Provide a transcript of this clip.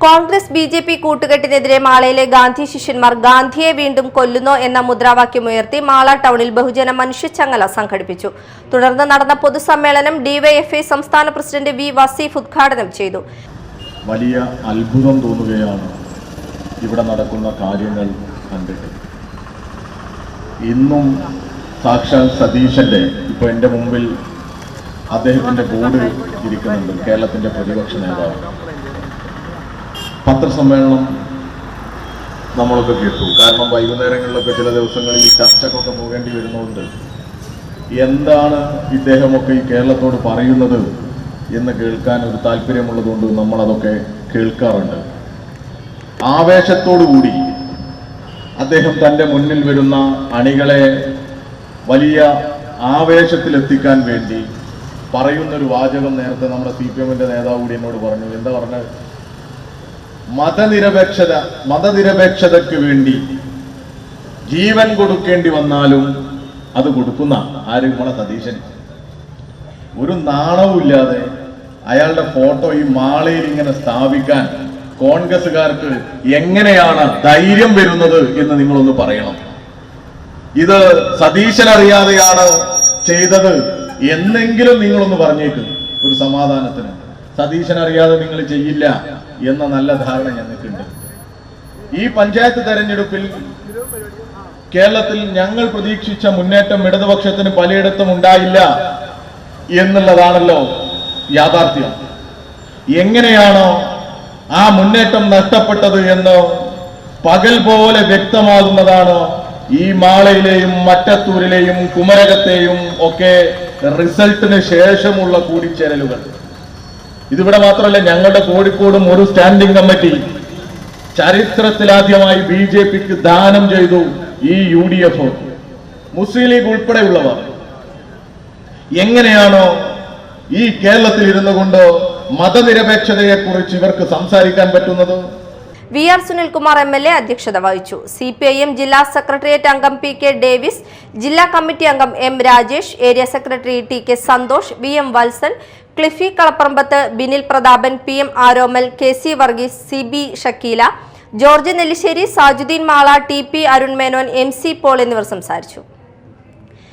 Congress BJP കൂട്ടുകെട്ടിനെതിരെ മാളയിലെ Gandhi ശിഷ്യന്മാർ ഗാന്ധിയെ വീണ്ടും കൊല്ലുന്നോ എന്ന മുദ്രാവാക്യമുയർത്തി മാള ടൗണിൽ ബഹുജന മനുഷ്യച്ചങ്ങല സംഘടിപ്പിച്ചു. തുടർന്ന് നടന്ന പൊതുസമ്മേളനം ഡിവൈഎഫ്ഐ സംസ്ഥാന പ്രസിഡന്റ് വി വസീഫ് ഉദ്ഘാടനം ചെയ്തു. വലിയ അത്ഭുതം തോന്നുകയാണ് ഇവിടെ നടക്കുന്ന കാര്യങ്ങൾ കണ്ടിട്ട്. ഇന്നും സാക്ഷാൽ സതീശന്റെ ഇപ്പോൾ എൻ്റെ മുമ്പിൽ അദ്ദേഹത്തിന്റെ ബോർഡ് ഇരിക്കുന്നുണ്ട്. കേരളത്തിന്റെ പ്രതിപക്ഷ നേതാവ് പത്രസമ്മേളനം നമ്മളൊക്കെ കേട്ടു. കാരണം വൈകുന്നേരങ്ങളിലൊക്കെ ചില ദിവസങ്ങളിൽ ചർച്ചക്കൊക്കെ പോകേണ്ടി വരുന്നുണ്ട്. എന്താണ് ഇദ്ദേഹമൊക്കെ ഈ കേരളത്തോട് പറയുന്നത് എന്ന് കേൾക്കാൻ ഒരു താല്പര്യമുള്ളതുകൊണ്ട് നമ്മളതൊക്കെ കേൾക്കാറുണ്ട്. ആവേശത്തോടുകൂടി അദ്ദേഹം തൻ്റെ മുന്നിൽ വരുന്ന അണികളെ വലിയ ആവേശത്തിലെത്തിക്കാൻ വേണ്ടി പറയുന്നൊരു വാചകം നേരത്തെ നമ്മുടെ CPM-ന്റെ നേതാവ് കൂടി എന്നോട് പറഞ്ഞു. എന്താ പറഞ്ഞത്? മതനിരപേക്ഷതയ്ക്ക് വേണ്ടി ജീവൻ കൊടുക്കേണ്ടി വന്നാലും അത് കൊടുക്കുന്ന ആര്? നമ്മളെ സതീശൻ. ഒരു നാണവുമില്ലാതെ അയാളുടെ ഫോട്ടോ ഈ മാളയിൽ ഇങ്ങനെ സ്ഥാപിക്കാൻ കോൺഗ്രസുകാർക്ക് എങ്ങനെയാണ് ധൈര്യം വരുന്നത് എന്ന് നിങ്ങളൊന്ന് പറയണം. ഇത് സതീശൻ അറിയാതെയാണ് ചെയ്തത് എന്നെങ്കിലും നിങ്ങളൊന്ന് പറഞ്ഞേക്ക്. ഒരു സമാധാനത്തിന് സതീശൻ അറിയാതെ നിങ്ങൾ ചെയ്യില്ല എന്ന നല്ല ധാരണ ഞങ്ങൾക്കുണ്ട്. ഈ പഞ്ചായത്ത് തെരഞ്ഞെടുപ്പിൽ കേരളത്തിൽ ഞങ്ങൾ പ്രതീക്ഷിച്ച മുന്നേറ്റം ഇടതുപക്ഷത്തിന് പലയിടത്തും ഉണ്ടായില്ല എന്നുള്ളതാണല്ലോ യാഥാർത്ഥ്യം. എങ്ങനെയാണോ ആ മുന്നേറ്റം നഷ്ടപ്പെട്ടത് എന്ന് പകൽ പോലെ വ്യക്തമാകുന്നതാണ് ഈ മാളയിലെയും മറ്റത്തൂരിലെയും കുമരകത്തെയും ഒക്കെ റിസൾട്ടിന് ശേഷമുള്ള കൂടിച്ചേരലുകൾ. ഇതിവിടെ മാത്രമല്ല, ഞങ്ങളുടെ കോഴിക്കോടും ഒരു സ്റ്റാൻഡിംഗ് കമ്മിറ്റി ചരിത്രത്തിലാദ്യമായി BJPക്ക് ദാനം ചെയ്തു. ഈ UDF മുസ്ലിം ലീഗ് ഉൾപ്പെടെയുള്ളവർ എങ്ങനെയാണോ ഈ കേരളത്തിൽ ഇരുന്നു കൊണ്ട് മതനിരപേക്ഷതയെ കുറിച്ച് ഇവർക്ക് സംസാരിക്കാൻ പറ്റുന്നത്? VR സുനിൽകുമാർ MLA അധ്യക്ഷത വഹിച്ചു. CPIM ജില്ലാ സെക്രട്ടേറിയറ്റ് അംഗം PK ഡേവിസ്, ജില്ലാ കമ്മിറ്റി അംഗം M Rajesh, area secretary TK Santhosh, VM Valsan, Cliffy Kalapparambath, Binil Prathapan, PM Aromal, KC Varghese, CB Shakeela, George Nellissery, Sajudheen Mala, TP Arun Menon, MC Paul എന്നിവർ സംസാരിച്ചു.